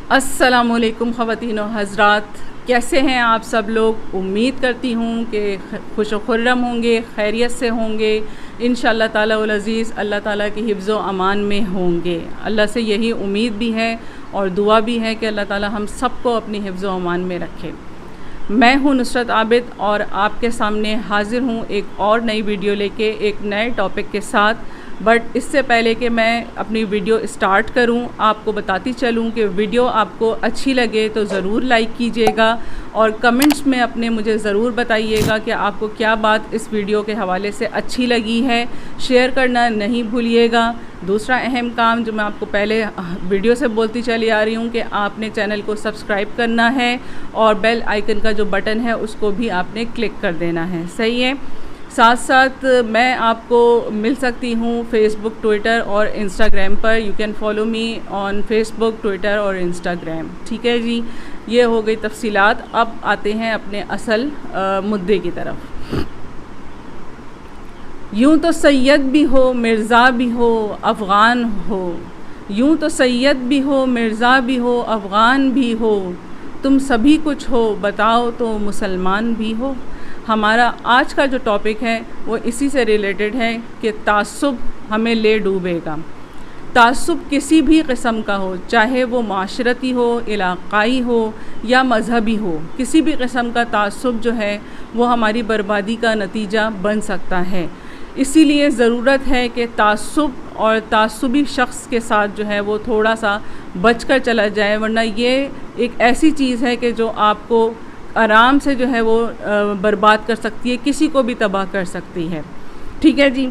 अस्सलामुअलैकुम ख़वातीन व हज़रात, कैसे हैं आप सब लोग। उम्मीद करती हूँ कि खुश व खुर्रम होंगे, खैरियत से होंगे। इंशाअल्लाह ताला उल अज़ीज़ अल्लाह ताला की हिफ्ज़ व अमान में होंगे। अल्लाह से यही उम्मीद भी है और दुआ भी है कि अल्लाह ताला हम सबको अपनी हिफ्ज़ व अमान में रखे। मैं हूँ नुसरत आबिद और आपके सामने हाज़िर हूँ एक और नई वीडियो लेके, एक नए टॉपिक के साथ। बट इससे पहले कि मैं अपनी वीडियो स्टार्ट करूं, आपको बताती चलूं कि वीडियो आपको अच्छी लगे तो ज़रूर लाइक कीजिएगा और कमेंट्स में अपने मुझे ज़रूर बताइएगा कि आपको क्या बात इस वीडियो के हवाले से अच्छी लगी है। शेयर करना नहीं भूलिएगा। दूसरा अहम काम जो मैं आपको पहले वीडियो से बोलती चली आ रही हूँ कि आपने चैनल को सब्सक्राइब करना है और बेल आइकन का जो बटन है उसको भी आपने क्लिक कर देना है। सही है। साथ साथ मैं आपको मिल सकती हूँ फ़ेसबुक, ट्विटर और इंस्टाग्राम पर। You can follow me on Facebook, Twitter और इंस्टाग्राम। ठीक है जी, ये हो गई तफसीलात। अब आते हैं अपने असल मुद्दे की तरफ। यूँ तो सैयद भी हो, मिर्ज़ा भी हो, अफ़गान हो। यूँ तो सैयद भी हो, मिर्ज़ा भी हो, अफ़गान भी हो। तुम सभी कुछ हो, बताओ तो मुसलमान भी हो। हमारा आज का जो टॉपिक है वो इसी से रिलेटेड है कि तासुब हमें ले डूबेगा। तासुब किसी भी किस्म का हो, चाहे वो माशरती हो, इलाक़ाई हो या मज़हबी हो, किसी भी किस्म का तासुब जो है वो हमारी बर्बादी का नतीजा बन सकता है। इसीलिए ज़रूरत है कि तासुब और तासुबी शख्स के साथ जो है वो थोड़ा सा बचकर चला जाए, वरना ये एक ऐसी चीज़ है कि जो आपको आराम से जो है वो बर्बाद कर सकती है, किसी को भी तबाह कर सकती है। ठीक है जी,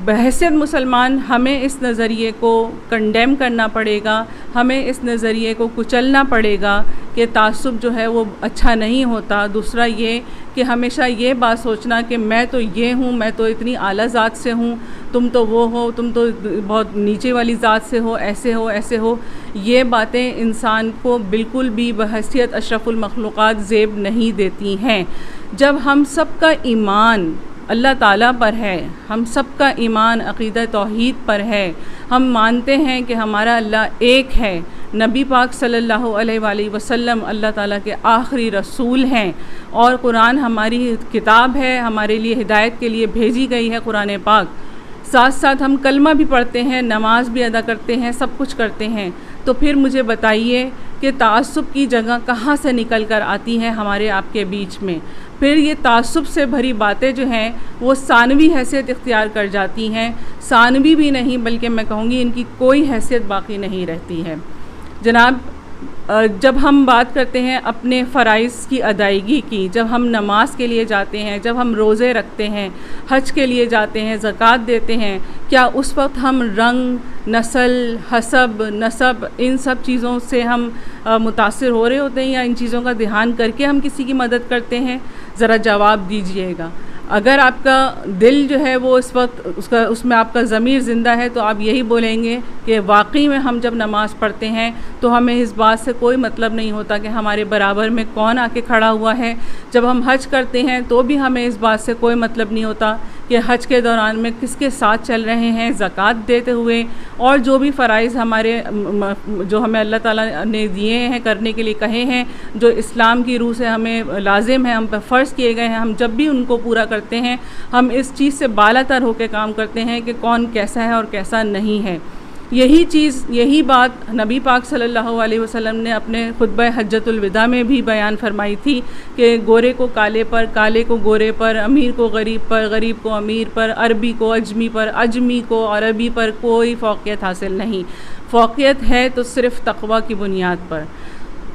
बहैसियत मुसलमान हमें इस नज़रिए को कंडेम करना पड़ेगा, हमें इस नज़रिए को कुचलना पड़ेगा कि तासुब जो है वो अच्छा नहीं होता। दूसरा ये कि हमेशा ये बात सोचना कि मैं तो ये हूँ, मैं तो इतनी आला ज़ात से हूँ, तुम तो वो हो, तुम तो बहुत नीचे वाली ज़ात से हो, ऐसे हो ऐसे हो। ये बातें इंसान को बिल्कुल भी बहैसियत अशरफुल मखलूक़ात ज़ेब नहीं देती हैं। जब हम सब का ईमान अल्लाह ताला पर है, हम सब का ईमान अक़ीदा तौहीद पर है, हम मानते हैं कि हमारा अल्लाह एक है, नबी पाक सल्लल्लाहु अलैहि वसल्लम अल्लाह ताला के आखिरी रसूल हैं और कुरान हमारी किताब है, हमारे लिए हिदायत के लिए भेजी गई है कुरान पाक। साथ साथ हम कलमा भी पढ़ते हैं, नमाज भी अदा करते हैं, सब कुछ करते हैं। तो फिर मुझे बताइए कि तासुब की जगह कहाँ से निकल कर आती हैं हमारे आपके बीच में। फिर ये तासुब से भरी बातें जो हैं वो सानवी हैसियत इख्तियार कर जाती हैं। सानवी भी नहीं बल्कि मैं कहूँगी इनकी कोई हैसियत बाकी नहीं रहती है। जनाब, जब हम बात करते हैं अपने फ़राइज़ की अदायगी की, जब हम नमाज के लिए जाते हैं, जब हम रोज़े रखते हैं, हज के लिए जाते हैं, ज़कात देते हैं, क्या उस वक्त हम रंग, नस्ल, हसब, नसब इन सब चीज़ों से हम मुतासिर हो रहे होते हैं या इन चीज़ों का ध्यान करके हम किसी की मदद करते हैं? ज़रा जवाब दीजिएगा। अगर आपका दिल जो है वो इस वक्त उसमें आपका ज़मीर ज़िंदा है तो आप यही बोलेंगे कि वाकई में हम जब नमाज़ पढ़ते हैं तो हमें इस बात से कोई मतलब नहीं होता कि हमारे बराबर में कौन आके खड़ा हुआ है। जब हम हज करते हैं तो भी हमें इस बात से कोई मतलब नहीं होता कि हज के दौरान में किसके साथ चल रहे हैं, ज़कात देते हुए और जो भी फ़राइज़ हमारे जो हमें अल्लाह ताला ने दिए हैं, करने के लिए कहे हैं, जो इस्लाम की रूह से हमें लाजिम है, हम पर फ़र्ज़ किए गए हैं, हम जब भी उनको पूरा करते हैं हम इस चीज़ से बालातर होकर काम करते हैं कि कौन कैसा है और कैसा नहीं है। यही बात नबी पाक सल्लल्लाहु अलैहि वसल्लम ने अपने खुतबा हज्जतुल विदा में भी बयान फरमाई थी कि गोरे को काले पर, काले को गोरे पर, अमीर को गरीब पर, गरीब को अमीर पर, अरबी को अजमी पर, अजमी को अरबी पर कोई फ़ौक़ियत हासिल नहीं। फ़ौक़ियत है तो सिर्फ़ तक़वा की बुनियाद पर।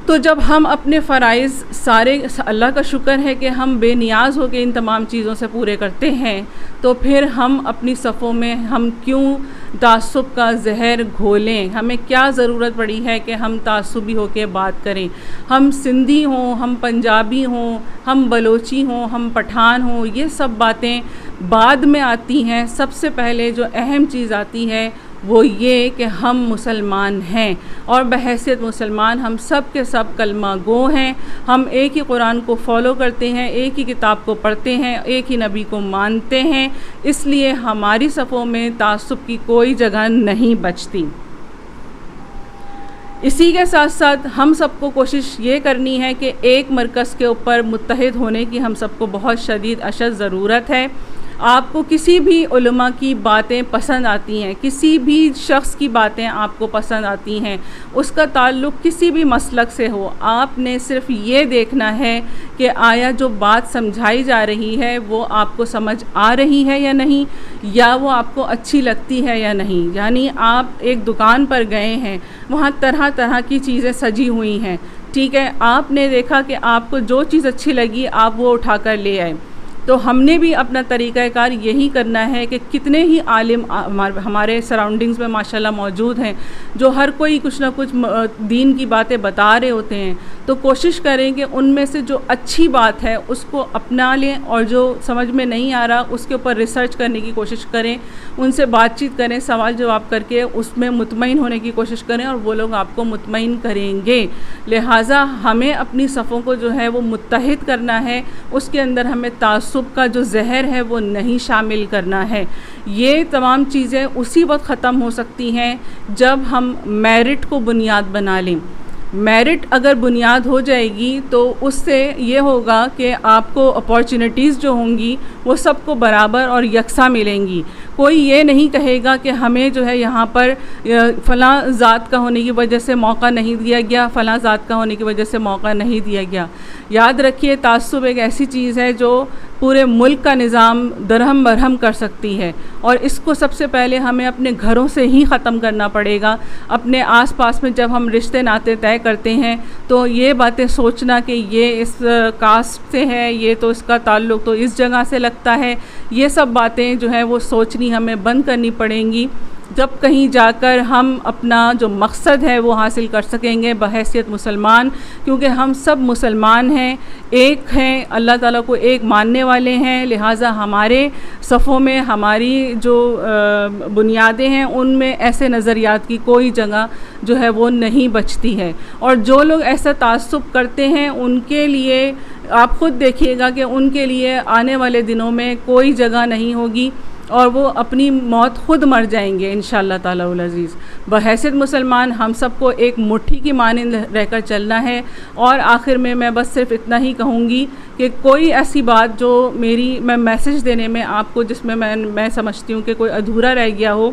तो जब हम अपने फ़राइज़ सारे, अल्लाह का शुक्र है कि हम बेनियाज़ होकर इन तमाम चीज़ों से पूरे करते हैं, तो फिर हम अपनी सफ़ों में हम क्यों तासुब का जहर घोलें? हमें क्या ज़रूरत पड़ी है कि हम तासुबी होकर बात करें? हम सिंधी हों, हम पंजाबी हों, हम बलोची हों, हम पठान हों, ये सब बातें बाद में आती हैं। सबसे पहले जो अहम चीज़ आती है वो ये कि हम मुसलमान हैं और बहैसियत मुसलमान हम सब के सब कलमा गो हैं। हम एक ही कुरान को फ़ॉलो करते हैं, एक ही किताब को पढ़ते हैं, एक ही नबी को मानते हैं, इसलिए हमारी सफ़ों में तासुब की कोई जगह नहीं बचती। इसी के साथ साथ हम सबको कोशिश ये करनी है कि एक मरकज़ के ऊपर मुत्तहिद होने की हम सबको बहुत शदीद अशद ज़रूरत है। आपको किसी भी उलमा की बातें पसंद आती हैं, किसी भी शख्स की बातें आपको पसंद आती हैं, उसका ताल्लुक़ किसी भी मसलक से हो, आपने सिर्फ़ ये देखना है कि आया जो बात समझाई जा रही है वो आपको समझ आ रही है या नहीं, या वो आपको अच्छी लगती है या नहीं। यानी आप एक दुकान पर गए हैं, वहाँ तरह तरह की चीज़ें सजी हुई हैं, ठीक है, आपने देखा कि आपको जो चीज़ अच्छी लगी आप वो उठा कर ले आए। तो हमने भी अपना तरीक़ाकार यही करना है कि कितने ही आलिम हमारे सराउंडिंग्स में माशाल्लाह मौजूद हैं, जो हर कोई कुछ ना कुछ दीन की बातें बता रहे होते हैं, तो कोशिश करें कि उनमें से जो अच्छी बात है उसको अपना लें और जो समझ में नहीं आ रहा उसके ऊपर रिसर्च करने की कोशिश करें, उनसे बातचीत करें, सवाल जवाब करके उसमें मुतमईन होने की कोशिश करें और वो लोग आपको मुतमईन करेंगे। लिहाजा हमें अपनी सफ़ों को जो है वो मुत्तहिद करना है, उसके अंदर हमें तासुब का जो जहर है वो नहीं शामिल करना है। ये तमाम चीज़ें उसी वक्त ख़त्म हो सकती हैं जब हम मेरिट को बुनियाद बना लें। मेरिट अगर बुनियाद हो जाएगी तो उससे ये होगा कि आपको अपॉर्चुनिटीज़ जो होंगी वो सबको बराबर और यकसा मिलेंगी। कोई ये नहीं कहेगा कि हमें जो है यहाँ पर फ़लाँ ज़ात का होने की वजह से मौका नहीं दिया गया, फ़लाँ ज़ात का होने की वजह से मौका नहीं दिया गया। याद रखिए, तासुब एक ऐसी चीज़ है जो पूरे मुल्क का निज़ाम दरहम बरहम कर सकती है, और इसको सबसे पहले हमें अपने घरों से ही ख़त्म करना पड़ेगा। अपने आसपास में जब हम रिश्ते नाते तय करते हैं तो ये बातें सोचना कि ये इस कास्ट से है, ये तो इसका ताल्लुक़ तो इस जगह से लगता है, ये सब बातें जो है वो सोचनी हमें बंद करनी पड़ेंगी। जब कहीं जाकर हम अपना जो मकसद है वो हासिल कर सकेंगे बहैसियत मुसलमान, क्योंकि हम सब मुसलमान हैं, एक हैं, अल्लाह ताला को एक मानने वाले हैं। लिहाजा हमारे सफ़ों में हमारी जो बुनियादें हैं उनमें ऐसे नज़रियात की कोई जगह जो है वो नहीं बचती है। और जो लोग ऐसा तासुब करते हैं उनके लिए आप ख़ुद देखिएगा कि उनके लिए आने वाले दिनों में कोई जगह नहीं होगी और वो अपनी मौत ख़ुद मर जाएंगे इंशाअल्लाह ताला उल अज़ीज़। बहैसियत मुसलमान हम सबको एक मुट्ठी की मानिंद रहकर चलना है। और आखिर में मैं बस सिर्फ इतना ही कहूँगी कि कोई ऐसी बात जो मैं मैसेज देने में आपको जिसमें मैं समझती हूँ कि कोई अधूरा रह गया हो,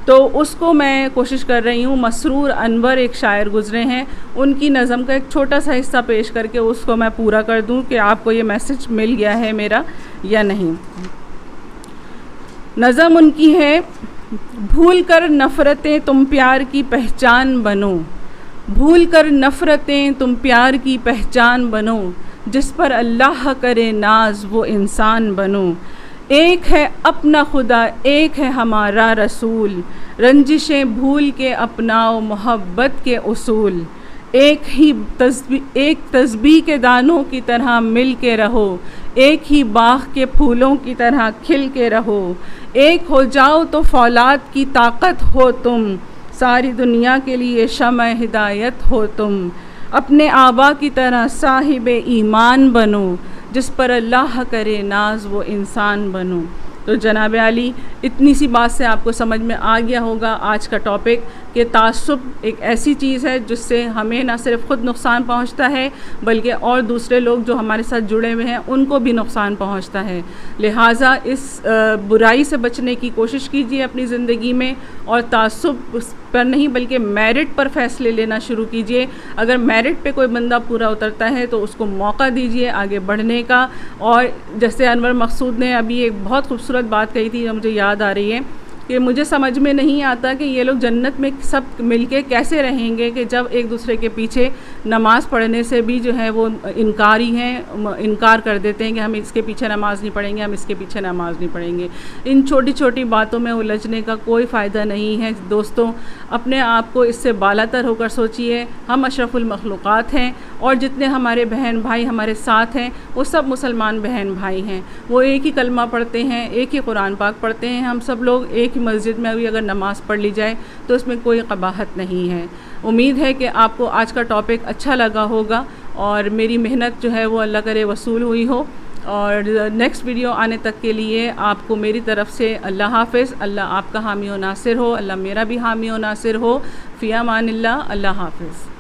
तो उसको मैं कोशिश कर रही हूँ। मसरूर अनवर एक शायर गुज़रे हैं, उनकी नज़म का एक छोटा सा हिस्सा पेश करके उसको मैं पूरा कर दूँ कि आपको ये मैसेज मिल गया है मेरा या नहीं। नज़म उनकी है, भूल कर नफ़रतें तुम प्यार की पहचान बनो, भूल कर नफ़रतें तुम प्यार की पहचान बनो, जिस पर अल्लाह करे नाज वो इंसान बनो। एक है अपना खुदा, एक है हमारा रसूल, रंजिशें भूल के अपनाओ मोहब्बत के उसूल। एक तस्बीह के दानों की तरह मिल के रहो, एक ही बाग के फूलों की तरह खिल के रहो। एक हो जाओ तो फौलाद की ताकत हो तुम, सारी दुनिया के लिए शम्अ हिदायत हो तुम। अपने आबा की तरह साहिब ईमान बनो, जिस पर अल्लाह करे नाज वो इंसान बनो। तो जनाब आली, इतनी सी बात से आपको समझ में आ गया होगा आज का टॉपिक कि तासुब एक ऐसी चीज़ है जिससे हमें ना सिर्फ ख़ुद नुकसान पहुंचता है बल्कि और दूसरे लोग जो हमारे साथ जुड़े हुए हैं उनको भी नुकसान पहुंचता है। लिहाजा इस बुराई से बचने की कोशिश कीजिए अपनी ज़िंदगी में, और तासुब पर नहीं बल्कि मेरिट पर फ़ैसले लेना शुरू कीजिए। अगर मेरिट पे कोई बंदा पूरा उतरता है तो उसको मौका दीजिए आगे बढ़ने का। और जैसे अनवर मकसूद ने अभी एक बहुत खूबसूरत बात कही थी जो मुझे याद आ रही है कि मुझे समझ में नहीं आता कि ये लोग जन्नत में सब मिलके कैसे रहेंगे कि जब एक दूसरे के पीछे नमाज़ पढ़ने से भी जो है वो इनकारी हैं, इनकार कर देते हैं कि हम इसके पीछे नमाज़ नहीं पढ़ेंगे, हम इसके पीछे नमाज़ नहीं पढ़ेंगे। इन छोटी छोटी बातों में उलझने का कोई फ़ायदा नहीं है दोस्तों। अपने आप को इससे बालातर होकर सोचिए। हम अशरफुल मखलूक़ात हैं और जितने हमारे बहन भाई हमारे साथ हैं वो सब मुसलमान बहन भाई हैं। वो एक ही कलमा पढ़ते हैं, एक ही कुरान पाक पढ़ते हैं। हम सब लोग एक ही मस्जिद में भी अगर नमाज़ पढ़ ली जाए तो इसमें कोई कबाहत नहीं है। उम्मीद है कि आपको आज का टॉपिक अच्छा लगा होगा और मेरी मेहनत जो है वो अल्लाह करे वसूल हुई हो। और नेक्स्ट वीडियो आने तक के लिए आपको मेरी तरफ़ से अल्लाह हाफ़िज़। अल्लाह आपका हामी व नासिर हो, अल्लाह मेरा भी हामी व नासिर हो। फ़ी अमानिल्लाह। अल्लाह हाफ़िज़।